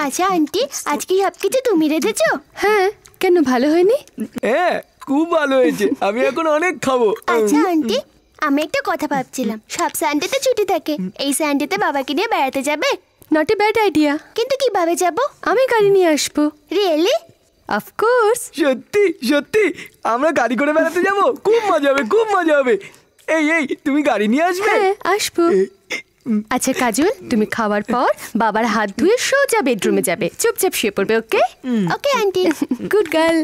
আচ্ছা আন্টি, আজকে সবকিছু তুমি রেঁধেছো? হ্যাঁ, কেন ভালো হয়নি? হ্যাঁ, খুব ভালো হয়েছে। আমি এখন অনেক খাবো। আচ্ছা আন্টি, আমি একটা কথা ভাবছিলাম, সব সানডেতে ছুটি থাকে, এই সানডেতে বাবাকে নিয়ে বেড়াতে যাবে? Not a bad idea. কিন্তু কিভাবে যাব? আমি গাড়ি নিয়ে আসবো। রিয়েলি? অফকোর্স। সত্যি সত্যি আমরা গাড়ি করে বেড়াতে যাব? খুব মজা হবে, খুব মজা হবে। এই এই, তুমি গাড়ি নিয়ে আসবে? হ্যাঁ, আসবো। আচ্ছা কাজল, তুমি খাওয়ার পর বাবার হাত ধুয়ে সোজা বেডরুমে যাবে, চুপচাপ শুয়ে পড়বে। Okay? Okay aunty. Good girl.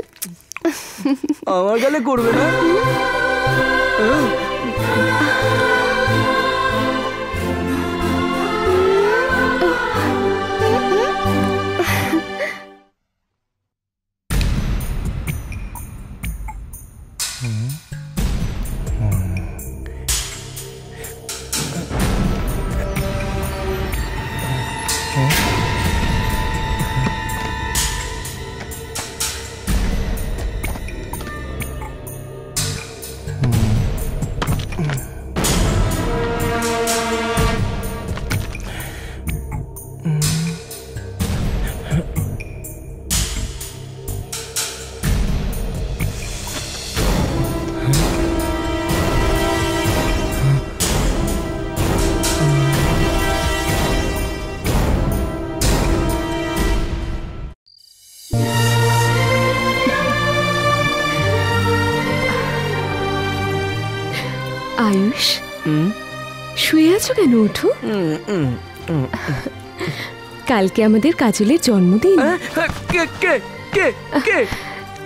আমার গালে করবে না? আয়ুষ, শুয়ে আছো কেন? ওঠো। কালকে আমাদের কাজলের জন্মদিন। কে কে কে কে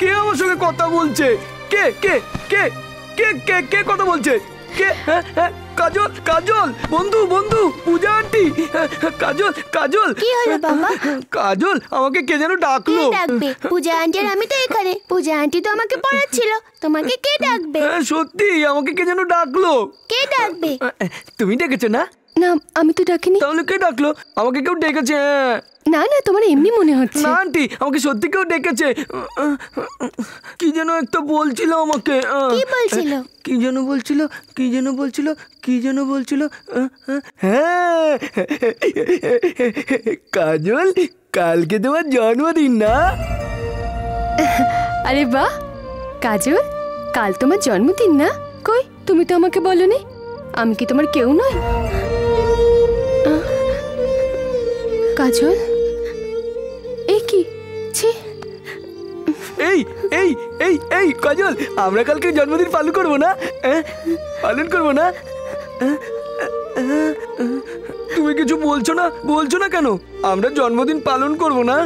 কে আমার সঙ্গে কথা বলছে? কে কে কে কে কে কে কথা বলছে? কে? কাজল, কাজল, বন্ধু বন্ধু, পূজা আন্টি। কাজল, কাজল। কি হলো বাবা? কাজল, আমাকে কে যেন ডাকলো। কে ডাকবে? পূজা আন্টি আর আমি তো এখানে। পূজা আন্টি তো আমাকে পড়াচ্ছিল, তোমাকে কে ডাকবে? সত্যি আমাকে কে যেন ডাকলো। কে ডাকবে? তুমি ডেকেছো না? না, আমি তো ডাকিনি। তাহলে কে ডাকলো? আমাকে কেউ ডেকেছে। না না, তোমার এমনি মনে হচ্ছে। না আন্টি, আমাকে সত্যি কেউ ডেকেছে। কি যেন একটা বলছিল আমাকে। কি বলছিল? কি যেন বলছিল, কি যেন বলছিল, কি যেন বলছিল। হ্যাঁ, কাজল, কালকে তোমার জন্মদিন না? আরে বাহ কাজল, কাল তোমার জন্মদিন না? কই, তুমি তো আমাকে বলোনি। আমি কি তোমার কেউ নই? কাজল, এ কি? ছি। এই এই এই এই কাজল, আমরা কালকে জন্মদিন পালন করবো না? পালন করবো না? তুমি কিছু বলছো না কেন? আমরা জন্মদিন পালন করবো না?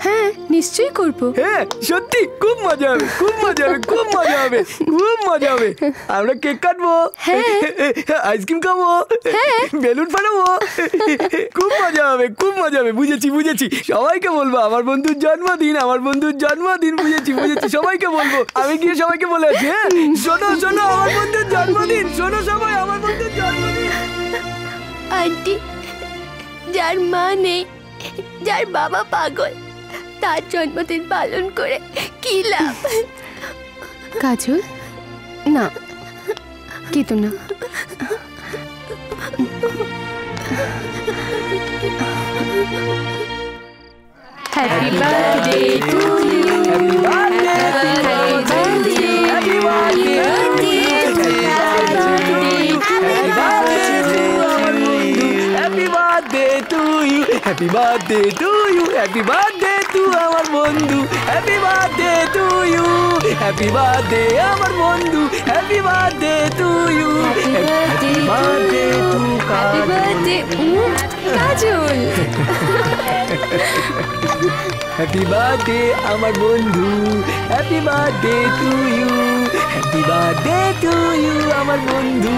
হ্যাঁ, নিশ্চয়ই করবো। হ্যাঁ সত্যি, খুব মজা হবে, খুব মজা হবে, খুব মজা হবে, খুব মজা হবে। আমরা কেক কাটবো, আইসক্রিম খাবো, বেলুন ফাটাবো, খুব মজা হবে, খুব মজা হবে। বুঝেছি বুঝেছি, সবাইকে বলবো আমার বন্ধুর জন্মদিন, আমার বন্ধুর জন্মদিন। বুঝেছি বুঝেছি, সবাইকে বলবো। আমি গিয়ে সবাইকে বলে আছি। হ্যাঁ, শোনো শোনো, আমার বন্ধুর জন্মদিন, শোনো সবাই, আমার বন্ধুর জন্মদিন। আন্টি, যার মা নেই, যার বাবা পাগল, তার জন্মদিন পালন করে কি লাভ? কাজল, না, কেঁদো না। Happy birthday to you, happy birthday, happy birthday, happy birthday to you, happy birthday to you, happy birthday to আমার বন্ধু, happy birthday to you, happy birthday আমার বন্ধু, happy birthday to you, happy birthday to Kajal. Happy birthday আমার বন্ধু, happy birthday to you, happy birthday to you আমার বন্ধু,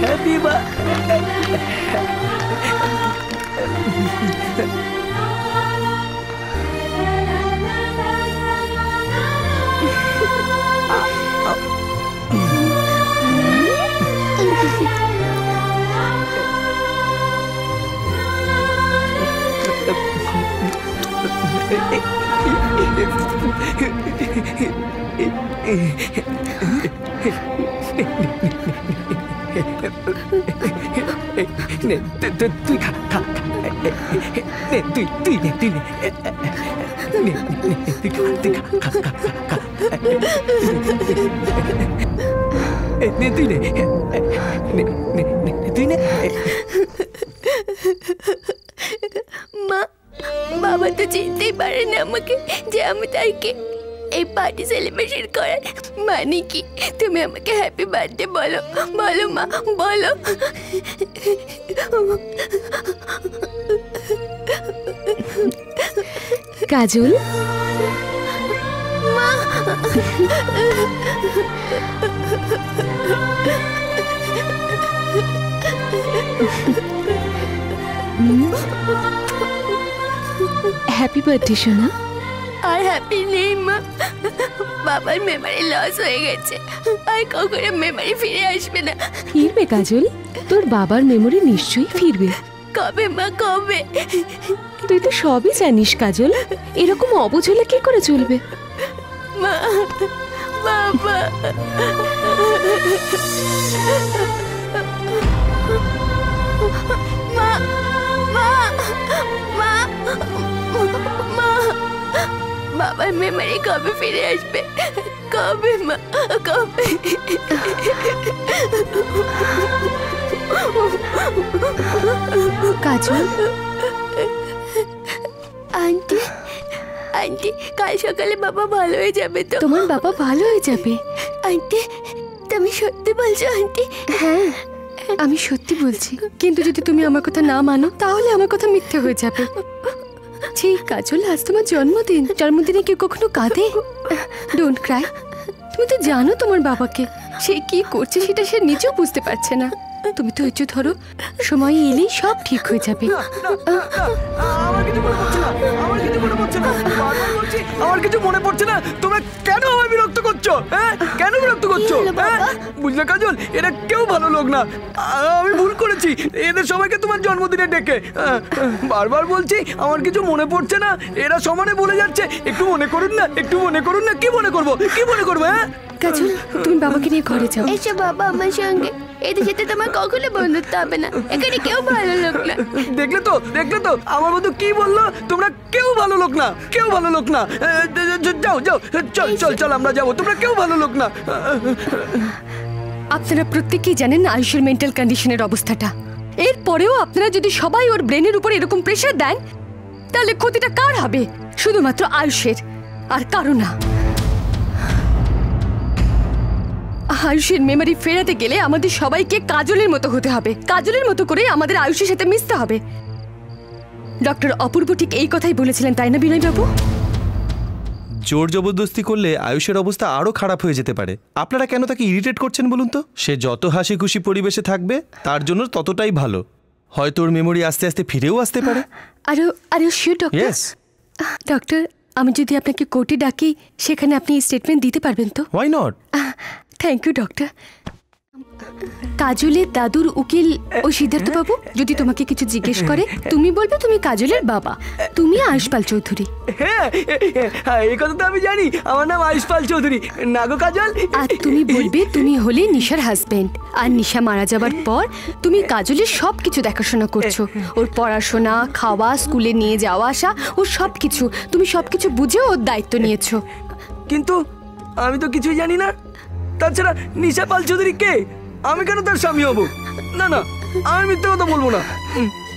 happy তুই খা খা তুই নে তুই খা তুই নে তুই নে। মা, বাবা তো চিনতেই পারে না আমাকে যে আমি তাকে এই পার্টি সেলিব্রেশন করার মানে কি। তুমি আমাকে হ্যাপি বার্থডে বলো, বলো মা, বলো। কাজল, মা, হ্যাপি বার্থডে সোনা। আর হ্যাপি নেই মা, বাবার মেমোরি লস হয়ে গেছে, আর কখনো মেমোরি ফিরে আসবে না। ফিরবে কাজল, তোর বাবার মেমোরি নিশ্চয়ই ফিরবে। কবে মা, কবে? তুই তো সবই জানিস কাজল, এরকম অবুঝ হলে কি করে চলবে? মা, বাবা, মা, মা, মা, মা, বাবার মেমোরি কবে ফিরে আসবে? কবে মা, কবে? কাজল, আন্টি, আন্টি, কাল সকালে বাবা ভালো হয়ে যাবে তো? তোমার বাবা ভালো হয়ে যাবে। আন্টি, তুমি সত্যি বলছো আন্টি? হ্যাঁ, আমি সত্যি বলছি, কিন্তু যদি তুমি আমার কথা না মানো তাহলে আমার কথা মিথ্যে হয়ে যাবে। ঠিক কাজল, আজ তোমার জন্মদিন, জন্মদিনে কেউ কখনো কাঁদে? Don't Cry. তুমি তো জানো তোমার বাবাকে, সে কি করছে সেটা সে নিজেও বুঝতে পারছে না। তুমি তো ধৈর্য ধরো, সময় এলেই সব ঠিক হয়ে যাবে। আমার কিছু মনে পড়ছে না, আমার কিছু মনে পড়ছে না, বারবার বলছি আমার কিছু মনে পড়ছে না। তোমরা কেন আমায় বিরক্ত করছো? হ্যাঁ, কেন বিরক্ত করছো? হ্যাঁ, বুঝলে কাজল, এরা কেউ ভালো লোক না। আমি ভুল করেছি এদের সবাইকে তোমার জন্মদিনে ডেকে। বারবার বলছি আমার কিছু মনে পড়ছে না, এরা সমানে বলে যাচ্ছে একটু মনে করুন না, একটু মনে করুন না। কি মনে করবো, কি মনে করবো? হ্যাঁ কাজল, তুমি বাবাকে নিয়ে ঘরে যাও। এসো বাবা আমার সঙ্গে, এদের সাথে তোমার কখনো বন্ধুত্ব হবে না, এখানে কেউ ভালো লোক না। দেখলে তো, দেখলে তো আমার বন্ধু কি বললো? তোমরা কেউ ভালো লোক না, কেউ ভালো লোক না। যাও যাও, চল চল চল, আমরা যাবো। তোমরা কেউ ভালো লোক না। আপনারা প্রত্যেকেই জানেন আয়ুষের মেন্টাল কন্ডিশনের অবস্থাটা। এরপরেও আপনারা যদি সবাই ওর ব্রেনের উপর এরকম প্রেশার দেন, তাহলে ক্ষতিটা কার হবে? শুধুমাত্র আয়ুষের, আর কারো না। আয়ুষের মেমোরি ফেরাতে গেলে আমাদের সবাইকে কাজলের মতো হতে হবে, কাজলের মতো করে আমাদের আয়ুষের সাথে মিশতে হবে। ডক্টর অপূর্ব ঠিক এই কথাই বলেছিলেন, তাই না বিনয় বাবু? জোর জবরদস্তি করলে আয়ুষের অবস্থা আরো খারাপ হয়ে যেতে পারে। আপনারা কেন তাকে ইরিটেট করছেন বলুন তো? সে যত হাসি খুশি পরিবেশে থাকবে তার জন্য ততটাই ভালো। হয়তো ওর মেমোরি আস্তে আস্তে ফিরেও আসতে পারে। আরে শিওর ডক্টর? ইয়েস। ডক্টর, আমি যদি আপনাকে কোর্টে ডাকি, সেখানে আপনি স্টেটমেন্ট দিতে পারবেন তো? Why not? Thank you doctor. কাজলের দাদুর উকিল ও সিদ্ধার্থ বাবু যদি তোমাকে কিছু জিজ্ঞেস করে, তুমি বলবে তুমি কাজলের বাবা, তুমি আয়ুষ পাল চৌধুরী। হ্যাঁ, এই কথা তো আমি জানি, আমার নাম আয়ুষ পাল চৌধুরী। না গো কাজল। আর তুমি বলবে তুমি হলে নিশার হাজবেন্ড, আর নিশা মারা যাবার পর তুমি কাজলের সব কিছু দেখাশোনা করছো, ওর পড়াশোনা, খাওয়া, স্কুলে নিয়ে যাওয়া আসা, ওর সব কিছু, তুমি সব কিছু বুঝে ওর দায়িত্ব নিয়েছো। কিন্তু আমি তো কিছুই জানি না। তাছাড়া নিশা পাল চৌধুরী কে? আমি কেন তার স্বামী হব? না না, আমি মিথ্যে কথা বলবো না।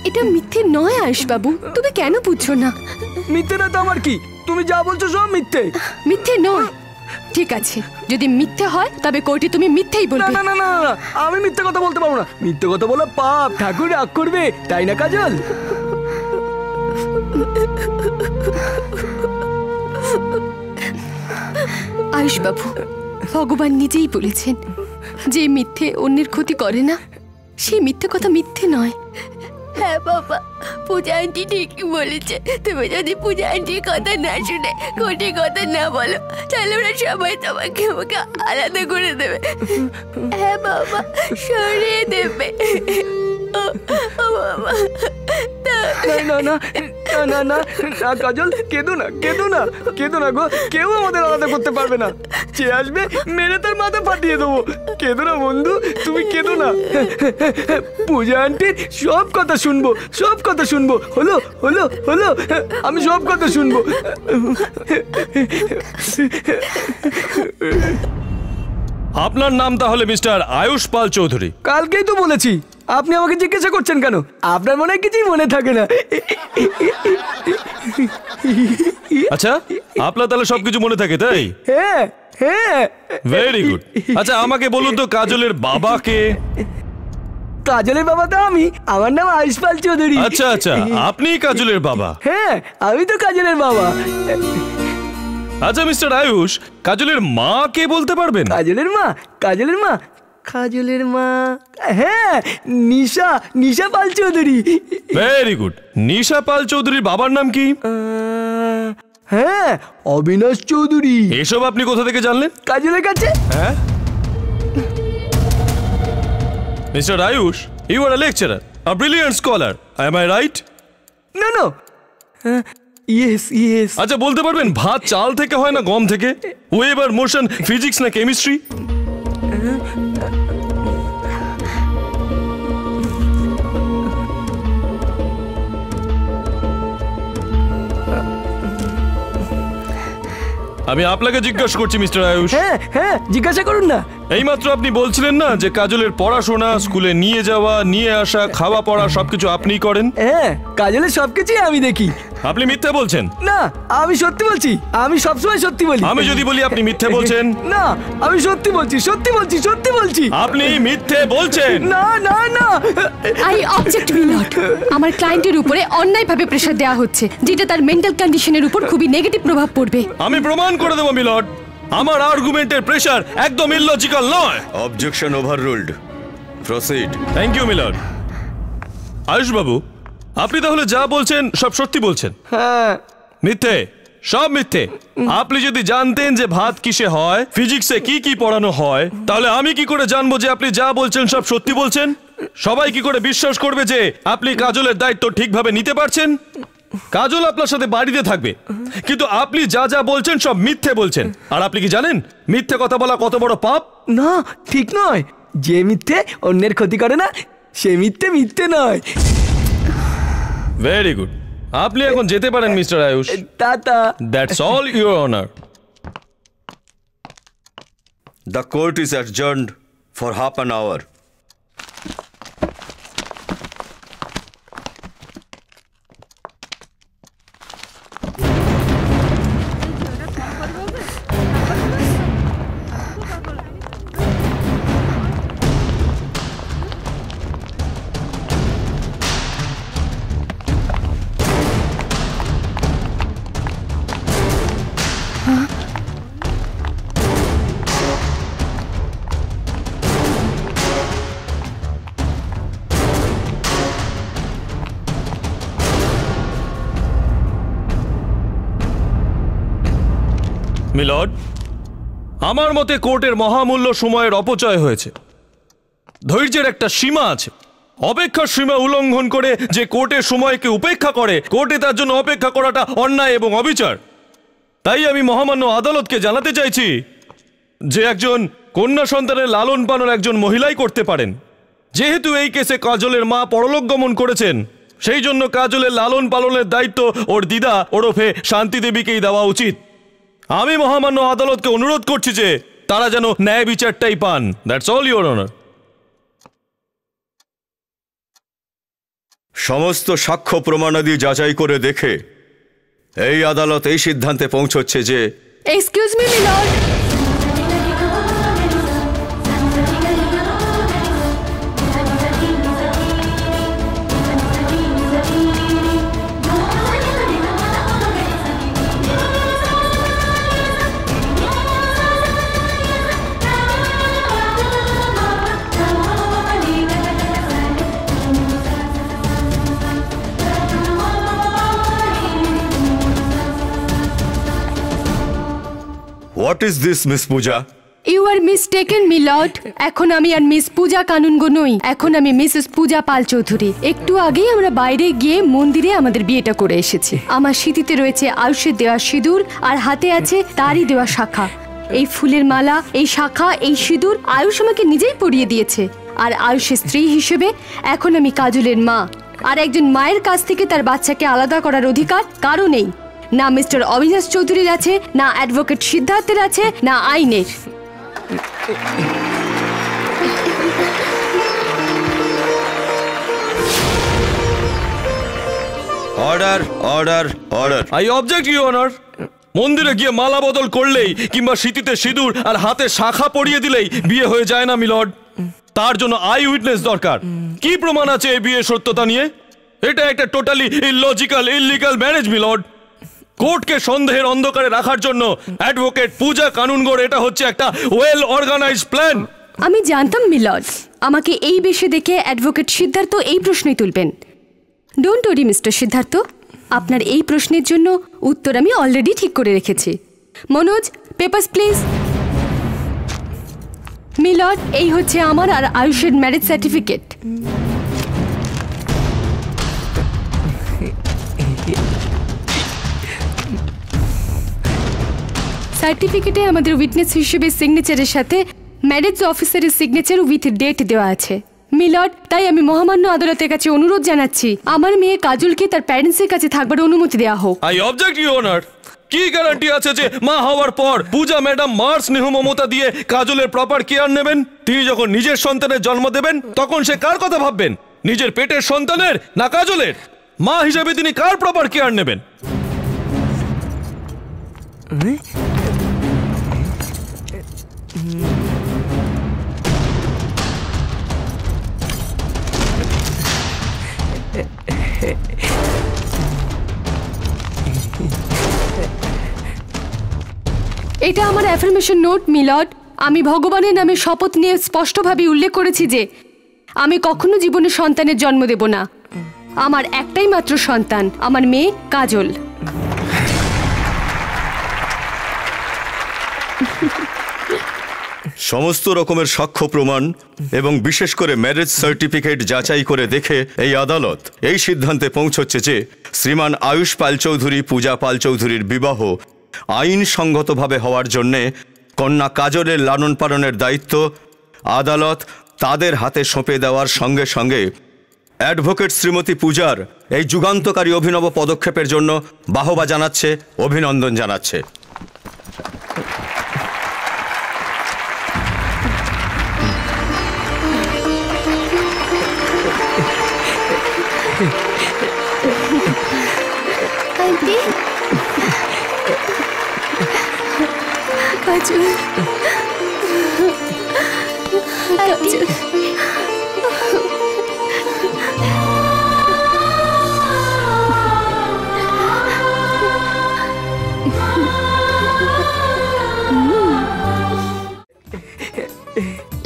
এটা মিথ্যে নয় আয়ুষ বাবু, তুমি কেন বুঝছো না? মিথ্যে না তো আমার কি? তুমি যা বলছো সব মিথ্যে। মিথ্যে নয়। ঠিক আছে, যদি মিথ্যে হয় তবে কোর্টে তুমি মিথ্যেই না বলবে। না না না না, আমি মিথ্যে কথা বলতে পারবো না। মিথ্যে কথা বলা পাপ, ঠাকুর রাগ করবে, তাই না কাজল? আয়ুষ বাবু, ভগবান নিজেই বলেছেন যে মিথ্যে অন্যের ক্ষতি করে না, সেই মিথ্যে কথা মিথ্যে নয়। হ্যাঁ বাবা, পূজা আন্টি ঠিকই বলেছে। তুমি যদি পূজা আন্টির কথা না শুনে, কোটির কথা না বলো, তাহলে ওরা সবাই তোমাকে আমাকে আলাদা করে দেবে। হ্যাঁ বাবা, সরিয়ে দেবে। ও বাবা, না না না, না না না না কাজল, কেঁদো না, কেঁদো না, কেঁদো না গো, কেউ আমাদের আলাদা করতে পারবে না। যে আসবে মেরে তার মাথা ফাটিয়ে দেবো। কেঁদো না বন্ধু, তুমি কেঁদো না। পূজা আন্টির সব কথা শুনবো, সব কথা শুনবো। হলো হলো হলো, আমি সব কথা শুনবো। আপনার নাম তাহলে মিস্টার আয়ুষ পাল চৌধুরী? কালকেই তো বলেছি, আপনি আমাকে জিজ্ঞাসা করছেন কেন? আপনার মনে হয় কিছুই মনে থাকে না। আচ্ছা, আপনার তাহলে সবকিছু মনে থাকে, তাই? হ্যাঁ হ্যাঁ। Very good. আচ্ছা, আমাকে বলুন তো কাজলের বাবা কে? কাজলের বাবা তো আমি, আমার নাম আয়ুষ পাল চৌধুরী। আচ্ছা আচ্ছা, আপনি কাজলের বাবা? হ্যাঁ, আমি তো কাজলের বাবা। আচ্ছা মিস্টার আয়ুষ, কাজলের মা কে বলতে পারবেন? কাজলের মা, কাজলের মা, কাজলের মা, হ্যাঁ, নিশা, নিশা পাল চৌধুরী। Very good. নিশা পাল চৌধুরীর বাবার নাম কি? হ্যাঁ, অবিনাশ চৌধুরী। এসব আপনি কোথা থেকে জানলেন? কাজলের কাছে। হ্যাঁ, mister Ayush, you are a lecturer, a brilliant scholar, am I right? না না, ইয়েস ইয়েস। আচ্ছা, বলতে পারবেন ভাত চাল থেকে হয় না গম থেকে? ওয়েভ আর মোশন ফিজিক্স না কেমিস্ট্রি? আমি আপনাকে জিজ্ঞাসা করছি মিস্টার আয়ুষ। হ্যাঁ হ্যাঁ, জিজ্ঞাসা করুন না। এইমাত্র আপনি বলছিলেন না যে কাজলের পড়াশোনা, স্কুলে নিয়ে যাওয়া, নিয়ে আসা, খাওয়া পড়া সবকিছু আপনিই করেন? হ্যাঁ, কাজলের সবকিছুই আমি দেখি। আপনি মিথ্যে বলছেন। না, আমি সত্যি বলছি, আমি সবসময় সত্যি বলি। আমি যদি বলি আপনি মিথ্যে বলছেন? না, আমি সত্যি বলছি, সত্যি বলছি, সত্যি বলছি। আপনি মিথ্যে বলছেন। না না না। I object মিলট। আমার ক্লায়েন্টের উপরে অন্যায়ভাবে প্রেসার দেওয়া হচ্ছে, যেটা তার মেন্টাল কন্ডিশনের উপর খুবই নেগেটিভ প্রভাব পড়বে। আমি প্রমাণ করে দেবো মিলট, আমার আর্গুমেন্টের প্রেসার একদম ইললজিক্যাল নয়। Objection overruled, proceed. Thank you milord. Ayush বাবু, আপনি তাহলে যা বলছেন সব সত্যি বলছেন? হ্যাঁ। মিথ্যে, সব মিথ্যে। আপনি যদি জানতেন যে ভাত কিসে হয়, ফিজিক্সে কি কি পড়ানো হয়, তাহলে আমি কি করে জানবো যে আপনি যা বলছেন সব সত্যি বলছেন? সবাই কি করে বিশ্বাস করবে যে আপনি কাজলের দায়িত্ব ঠিকভাবে নিতে পারছেন? কাজল আপনার সাথে বাড়িতে থাকবে, কিন্তু আপনি যা যা বলছেন সব মিথ্যে বলছেন। আর আপনি কি জানেন মিথ্যে কথা বলা কত বড় পাপ? না, ঠিক নয়। যে মিথ্যে অন্যের ক্ষতি করে না, সে মিথ্যে মিথ্যে নয়। Very good. আপনি এখন যেতে পারেন mister Ayush. Tata. That's all, your honour. The court is adjourned for half an hour. Milord, আমার মতে কোর্টের মহামূল্য সময়ের অপচয় হয়েছে। ধৈর্যের একটা সীমা আছে। অপেক্ষার সীমা উল্লঙ্ঘন করে যে কোর্টের সময়কে উপেক্ষা করে, কোর্টে তার জন্য অপেক্ষা করাটা অন্যায় এবং অবিচার। তাই আমি মহামান্য আদালতকে জানাতে চাইছি যে একজন কন্যা সন্তানের লালন পালন একজন মহিলাই করতে পারেন। যেহেতু এই কেসে কাজলের মা পরলোক গমন করেছেন, সেই জন্য কাজলের লালন পালনের দায়িত্ব ওর দিদা ওরফে শান্তি দেবীকেই দেওয়া উচিত। আমি মহামান্য আদালতকে অনুরোধ করছি যে তারা যেন ন্যায় বিচারটাই পান। That's all, your honour. সমস্ত সাক্ষ্য প্রমাণাদি যাচাই করে দেখে এই আদালত এই সিদ্ধান্তে পৌঁছচ্ছে যে excuse me milord. What is this, Miss Pooja? You are mistaken my lord. এখন আমি আর মিস পূজা কানুনগো নই, এখন আমি মিসেস পূজা পাল চৌধুরী। একটু আগেই আমরা বাইরে গিয়ে মন্দিরে আমাদের বিয়েটা করে এসেছি। আমার স্মৃতিতে রয়েছে আয়ুষের দেওয়া সিঁদুর, আর হাতে আছে তারই দেওয়া শাখা। এই ফুলের মালা, এই শাখা, এই সিঁদুর আয়ুষ আমাকে নিজেই পরিয়ে দিয়েছে। আর আয়ুষের স্ত্রী হিসেবে এখন আমি কাজলের মা। আর একজন মায়ের কাছ থেকে তার বাচ্চাকে আলাদা করার অধিকার কারো নেই। না মিস্টার অবিনাশ চৌধুরীর আছে, না অ্যাডভোকেট সিদ্ধার্থের আছে, না আইনের। Order order order. I object you honour. মন্দিরে গিয়ে মালা বদল করলেই কিংবা স্মৃতিতে সিঁদুর আর হাতে শাখা পরিয়ে দিলেই বিয়ে হয়ে যায় না মিলর্ড। তার জন্য আই উইটনেস দরকার। কি প্রমাণ আছে এই বিয়ে সত্যতা নিয়ে? এটা একটা totally illogical illegal marriage milord. কোর্টকে সন্দেহের অন্ধকারে রাখার জন্য অ্যাডভোকেট পূজা কানুনগোর এটা হচ্ছে একটা ওয়েল অর্গানাইজড প্ল্যান। আমি জানতাম মিলর্ড, আমাকে এই বেশে দেখে অ্যাডভোকেট সিদ্ধার্থ এই প্রশ্নই তুলবেন। ডোন্ট ওরি মিস্টার সিদ্ধার্থ, আপনার এই প্রশ্নের জন্য উত্তর আমি অলরেডি ঠিক করে রেখেছি। Manoj, papers please. মিলর্ড, এই হচ্ছে আমার আর আয়ুষের ম্যারেজ সার্টিফিকেট। সার্টিফিকেটে আমাদের উইটনেস হিসেবে সিগনেচারের সাথে ম্যারেজ অফিসারের সিগনেচার উইথ ডেট দেওয়া আছে। মিলর্ড, তাই আমি মহামান্য আদালতের কাছে অনুরোধ জানাচ্ছি আমার মেয়ে কাজলকে তার প্যারেন্টসের কাছে থাকবার অনুমতি দেওয়া হোক। I object you honour. কি গ্যারান্টি আছে যে মা হওয়ার পর পূজা ম্যাডাম মার স্নেহ মমতা দিয়ে কাজলের প্রপার কেয়ার নেবেন? তিনি যখন নিজের সন্তানের জন্ম দেবেন তখন সে কার কথা ভাববেন? নিজের পেটের সন্তানের না কাজলের? মা হিসেবে তিনি কার প্রপার কেয়ার নেবেন? এটা আমার অ্যাফার্মেশন নোট মিলর্ড। আমি ভগবানের নামে শপথ নিয়ে স্পষ্টভাবে উল্লেখ করেছি যে আমি কখনো জীবনে সন্তানের জন্ম দেব না। আমার একটাই মাত্র সন্তান, আমার মেয়ে কাজল। সমস্ত রকমের সাক্ষ্য প্রমাণ এবং বিশেষ করে ম্যারেজ সার্টিফিকেট যাচাই করে দেখে এই আদালত এই সিদ্ধান্তে পৌঁছচ্ছে যে শ্রীমান আয়ুষ পাল চৌধুরী পূজা পাল চৌধুরীর বিবাহ আইনসঙ্গতভাবে হওয়ার জন্যে কন্যা কাজলের লালন পালনের দায়িত্ব আদালত তাদের হাতে সঁপে দেওয়ার সঙ্গে সঙ্গে অ্যাডভোকেট শ্রীমতী পূজার এই যুগান্তকারী অভিনব পদক্ষেপের জন্য বাহবা জানাচ্ছে, অভিনন্দন জানাচ্ছে। আন্টি, কাজল, কাজল।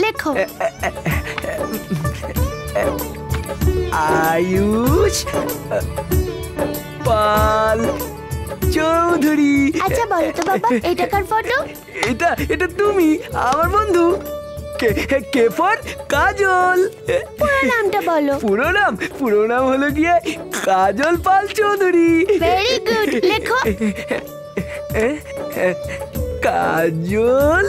লেখো। আয়ুষ পাল চৌধুরী। আচ্ছা বলো তো বাবা, এটা কার ফটো? এটা এটা তুমি আমার বন্ধু। কে ফর কাজল। পুরো নামটা বলো। পুরো নাম হলো গিয়ে কাজল পাল চৌধুরী। ভেরি গুড, লেখো। কাজল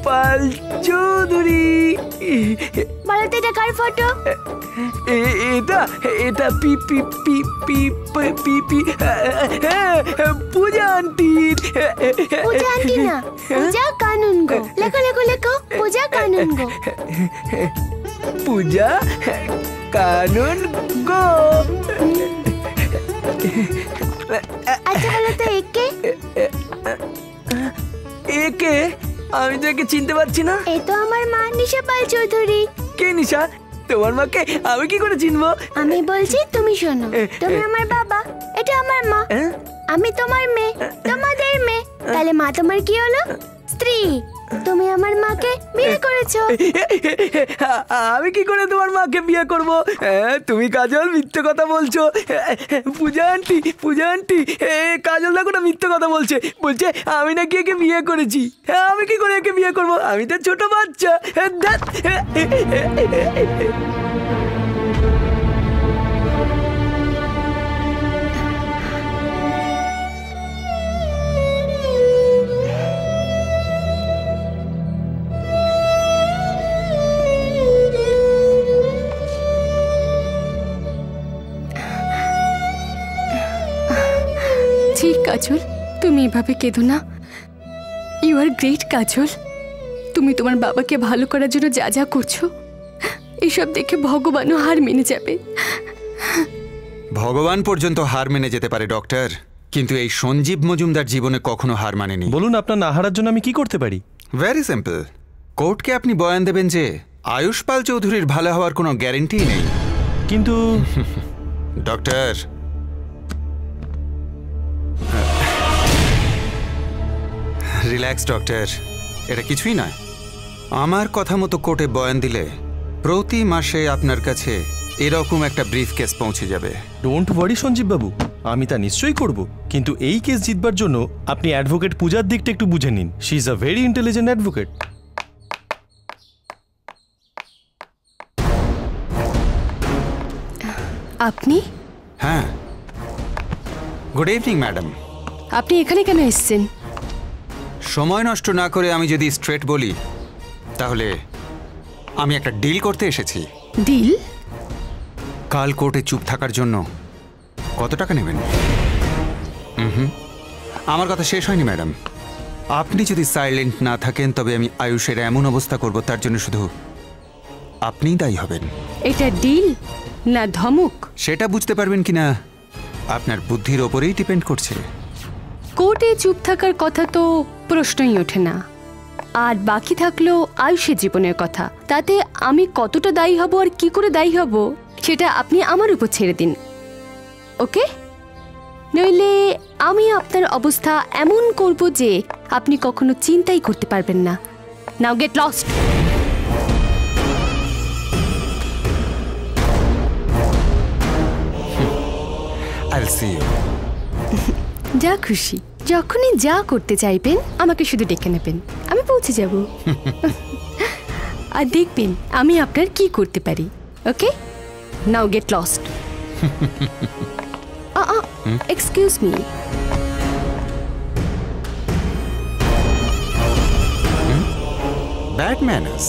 পাল চৌধুরী। বলো তো এটা কার ফটো? এটা এটা পি পি পি পি পি পি পূজা আন্টির। পূজা আন্টি না, পূজা কানুনগো। লেখো লেখো লেখো, পূজা কানুনগো। পূজা কানুন গো। আচ্ছা বলো তো একে? একে আমি তো একে চিনতে পারছি না। এ তো আমার মা নিশা পাল চৌধুরী। কে নিশা? তোমার মাকে আমি কি করে চিনবো? আমি বলছি তুমি শোনো। তুমি আমার বাবা, এটা আমার মা, আমি তোমার মেয়ে, তোমাদের মেয়ে। তাহলে মা তোমার কি হলো? স্ত্রী। তুমি আমার মাকে বিয়ে করেছো। আমি কি করে তোমার মাকে বিয়ে করব? তুমি কাজল মিথ্যে কথা বলছো। পূজা আন্টি কাজল দেখো না মিথ্যে কথা বলছে। আমি নাকি একে বিয়ে করেছি। আমি কি করে একে বিয়ে করব? আমি তো ছোট বাচ্চা। ঠিক কাজল, তুমি এভাবে কেঁদো না। ইউ আর গ্রেট কাজল। তুমি তোমার বাবাকে ভালো করার জন্য যা যা করছো, এসব দেখে ভগবানও হার মেনে যাবে। ভগবান পর্যন্ত হার মেনে যেতে পারে ডক্টর, কিন্তু এই সঞ্জীব মজুমদার জীবনে কখনো হার মানেনি। বলুন আপনার না হারার জন্য আমি কি করতে পারি? Very simple. কোর্টকে আপনি বয়ান দেবেন যে আয়ুষ পাল চৌধুরীর ভালো হওয়ার কোনো গ্যারেন্টি নেই। কিন্তু ডক্টর, রিল্যাক্স ডক্টর, এটা কিছুই নয়। আমার কথা মতো কোর্টে বয়ান দিলে প্রতি মাসে আপনার কাছে এরকম একটা ব্রিফ কেস পৌঁছে যাবে। ডোন্ট ওয়ারি সঞ্জীব বাবু, আমি তা নিশ্চয়ই করব। কিন্তু এই কেস জিতবার জন্য আপনি অ্যাডভোকেট পূজার দিকটা একটু বুঝে নিন। She is a very intelligent advocate. আপনি? হ্যাঁ, গুড ইভিনিং ম্যাডাম। আপনি এখানে কেন এসেছেন? সময় নষ্ট না করে আমি যদি স্ট্রেট বলি, তাহলে আমি একটা ডিল করতে এসেছি। ডিল? কাল কোর্টে চুপ থাকার জন্য কত টাকা নেবেন? আমার কথা শেষ হয়নি ম্যাডাম। আপনি যদি সাইলেন্ট না থাকেন তবে আমি আয়ুষের এমন অবস্থা করব, তার জন্য শুধু আপনিই দায়ী হবেন। এটা ডিল না ধমক? সেটা বুঝতে পারবেন কিনা আপনার বুদ্ধির ওপরেই ডিপেন্ড করছে। কোর্টে চুপ থাকার কথা তো প্রশ্নই ওঠে না। আর বাকি থাকলো আয়ুষের জীবনের কথা। তাতে আমি কতটা দায়ী হব আর কি করে দায়ী হব সেটা আপনি আমার উপর ছেড়ে দিন, ওকে? নইলে আমি আপনার অবস্থা এমন করব যে আপনি কখনো চিন্তাই করতে পারবেন না। নাও get lost. I'll see you. যা খুশি, যখনই যা করতে চাইবেন আমাকে শুধু ডেকে নেবেন, আমি পৌঁছে যাব। আর দেখবেন আমি আপনার কি করতে পারি, okay? Now get lost. Excuse me. Bad manners.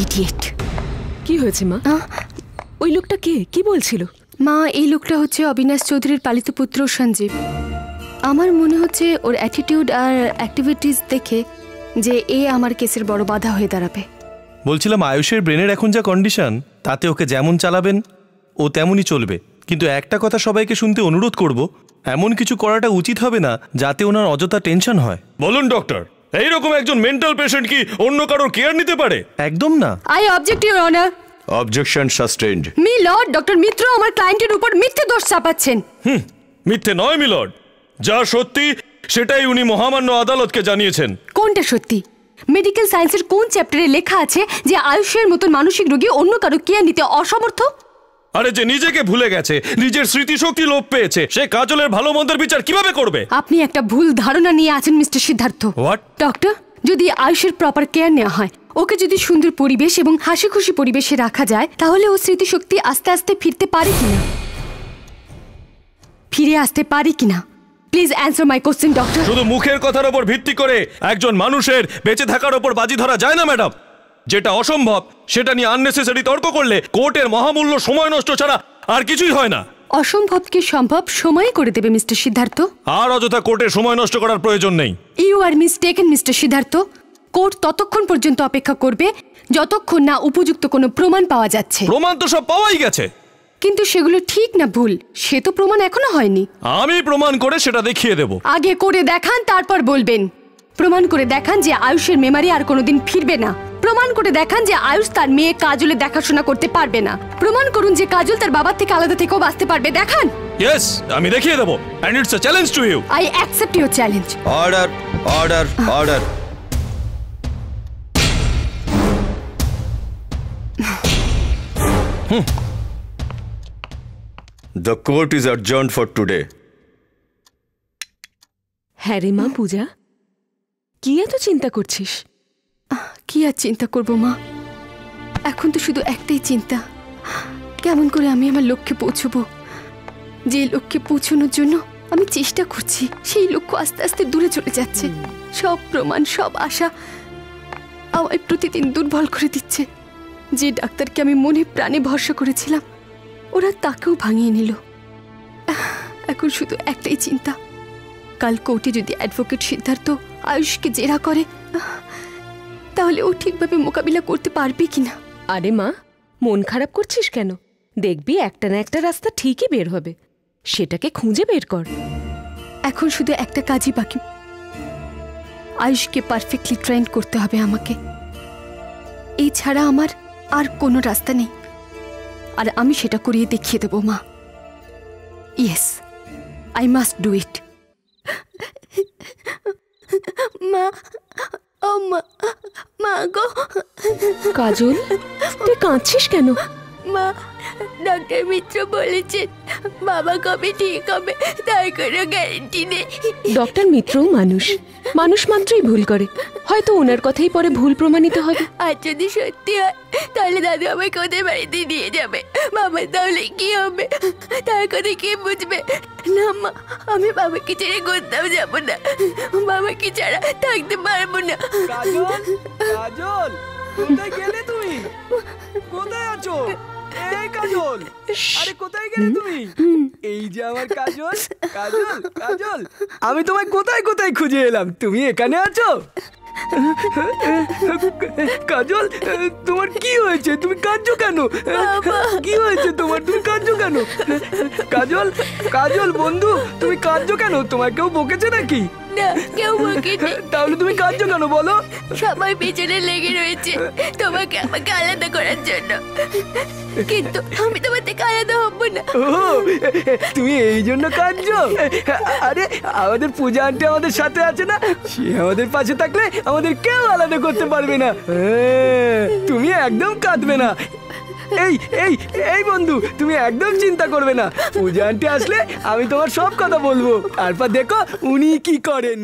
Idiot. কি হয়েছে মা? ওই লোকটা কে? কি বলছিল? মা, এই লোকটা হচ্ছে অবিনাশ চৌধুরীর পালিত পুত্র সঞ্জীব। আমার মনে হচ্ছে ওর অ্যাটিটিউড আর অ্যাক্টিভিটিস দেখে যে এ আমার কেসের বড় বাধা হয়ে দাঁড়াবে। বলছিলাম আয়ুষের ব্রেনের এখন যা কন্ডিশন, তাতে ওকে যেমন চালাবেন ও তেমনই চলবে। কিন্তু একটা কথা সবাইকে শুনতে অনুরোধ করব, এমন কিছু করাটা উচিত হবে না যাতে ওনার অযথা টেনশন হয়। বলুন ডক্টর, এইরকম একজন মেন্টাল পেশেন্ট কি অন্য কারোর কেয়ার নিতে পারে? একদম না। I object your honour. Objection sustained. Milord, doctor Mitra আমার ক্লায়েন্টের উপর মিথ্যে দোষ চাপাচ্ছেন। মিথ্যে নয় মিলর্ড, যা সত্যি সেটাই উনি মহামান্য আদালতকে জানিয়েছেন। কোনটা সত্যি? মেডিকেল সায়েন্সের কোন চ্যাপ্টারে লেখা আছে যে আয়ুষের মতন মানসিক রোগী অন্য কারো কেয়ার নিতে অসমর্থ? আরে যে নিজেকে ভুলে গেছে, নিজের স্মৃতিশক্তি লোপ পেয়েছে, সে কাজলের ভালো মন্দের বিচার কিভাবে করবে? আপনি একটা ভুল ধারণা নিয়ে আছেন মিস্টার সিদ্ধার্থ। হোয়াট? ডক্টর, যদি আয়ুষের প্রপার কেয়ার নেওয়া হয়, ওকে যদি সুন্দর পরিবেশ এবং হাসি খুশি পরিবেশে রাখা যায়, তাহলে ও স্মৃতিশক্তি আস্তে আস্তে ফিরতে পারে কিনা, ফিরে আসতে পারে কিনা? Please answer my question doctor. শুধু মুখের কথার উপর ভিত্তি করে একজন মানুষের বেঁচে থাকার উপর বাজি ধরা যায় না ম্যাডাম। যেটা অসম্ভব সেটা নিয়ে আননেসেসারি তর্ক করলে কোর্টের মহামূল্য সময় নষ্ট ছাড়া আর কিছুই হয় না। অসম্ভবকে সম্ভব সময় করে দেবে মিস্টার সিদ্ধার্থ। আর অযথা কোর্টের সময় নষ্ট করার প্রয়োজন নেই। You are mistaken mister Siddharth. Court ততক্ষণ পর্যন্ত অপেক্ষা করবে যতক্ষণ না উপযুক্ত কোনো প্রমাণ পাওয়া যাচ্ছে। প্রমাণ তো সব পাওয়াই গেছে। কিন্তু সেগুলো ঠিক না ভুল সে তো প্রমাণ এখনো হয়নি। আমি প্রমাণ করে সেটা দেখিয়ে দেব। আগে করে দেখান, তারপর বলবেন। প্রমাণ করে দেখান যে আয়ুষের মেমারি আর কোনোদিন ফিরবে না। প্রমাণ করে দেখান যে আয়ুষ তার মেয়ে কাজলের দেখাশোনা করতে পারবে না। প্রমাণ করুন যে কাজল তার বাবার থেকে আলাদা থেকেও বাঁচতে পারবে। দেখান। ইয়েস, আমি দেখিয়ে দেবো, and it's a challenge to you. I accept your challenge. Order, order, order. The court is adjourned for today. হ্যাঁ রে মা পূজা, কি এত চিন্তা করছিস? কি আর চিন্তা করব মা, এখন তো শুধু একটাই চিন্তা, কেমন করে আমি আমার লক্ষ্যে পৌঁছবো। যে লক্ষ্যে পৌঁছানোর জন্য আমি চেষ্টা করছি, সেই লক্ষ্য আস্তে আস্তে দূরে চলে যাচ্ছে। সব প্রমাণ, সব আশা আমায় প্রতিদিন দুর্বল করে দিচ্ছে। যে ডাক্তারকে আমি মনে প্রাণে ভরসা করেছিলাম, ওরা তাকেও ভাঙিয়ে নিল। এখন শুধু একটাই চিন্তা, কাল কোর্টে যদি অ্যাডভোকেট সিদ্ধার্থ আয়ুষকে জেরা করে, তাহলে ও ঠিকভাবে মোকাবিলা করতে পারবে কিনা। আরে মা, মন খারাপ করছিস কেন? দেখবি একটা না একটা রাস্তা ঠিকই বের হবে, সেটাকে খুঁজে বের কর। এখন শুধু একটা কাজই বাকি, আয়ুষকে পারফেক্টলি ট্রেন করতে হবে আমাকে। এই ছাড়া আমার আর কোনো রাস্তা নেই, আর আমি সেটা করিয়ে দেখিয়ে দেব মা। Yes, I must do it. মা, ও মা, মা গো। কাজল, তুই কাঁদছিস কেন? মা, ডক্টর মিত্র বলেছেন বাবা কবে ঠিক হবে তার কোনো গ্যারেন্টি নেই। ডক্টর মিত্রও মানুষ, মানুষ মাত্রই ভুল করে, হয়তো ওনার কথাই পরে ভুল প্রমাণিত হবে। আর যদি সত্যি হয় তাহলে দাদু আমাকে ওদের বাড়িতে নিয়ে যাবে। বাবা তাহলে কি হবে, তার কথা কে বুঝবে? না মা, আমি বাবাকে ছেড়ে কোথাও যাবো না, বাবাকে ছাড়া থাকতে পারবো না। কাজল, কাজল, কোথায় গেলে তুমি? কোথায় আছো? এই কাজল, আরে কোথায় গেলে তুমি? এই যে আমার কাজল, কাজল, কাজল, আমি তোমায় কোথায় কোথায় খুঁজে এলাম, তুমি এখানে আছো? কাজল, তোমার কি হয়েছে? তুমি কাঁদছো কেন? কি হয়েছে তোমার? তুমি কাঁদছো কেন? কাজল, কাজল বন্ধু, তুমি কাঁদছো কেন? তোমার কেউ বকেছে নাকি? না, কেউ বকেনি। তাহলে তুমি কাঁদছো কেন বলো? সবাই পেছনে লেগে রয়েছে তোমাকে আমাকে আলাদা করার জন্য, কিন্তু আমি তোমার থেকে আলাদা হবো না। ও, তুমি এই জন্য কাঁদছো? আরে আমাদের পূজা আন্টি আমাদের সাথে আছে না, সে আমাদের পাশে থাকলে আমাদের কেউ আলাদা করতে পারবে না। তুমি একদম কাঁদবে না। এই এই এই বন্ধু, তুমি একদম চিন্তা করবে না, পূজা আন্টি আসলে আমি তোমার সব কথা বলবো, তারপর দেখো উনি কি করেন।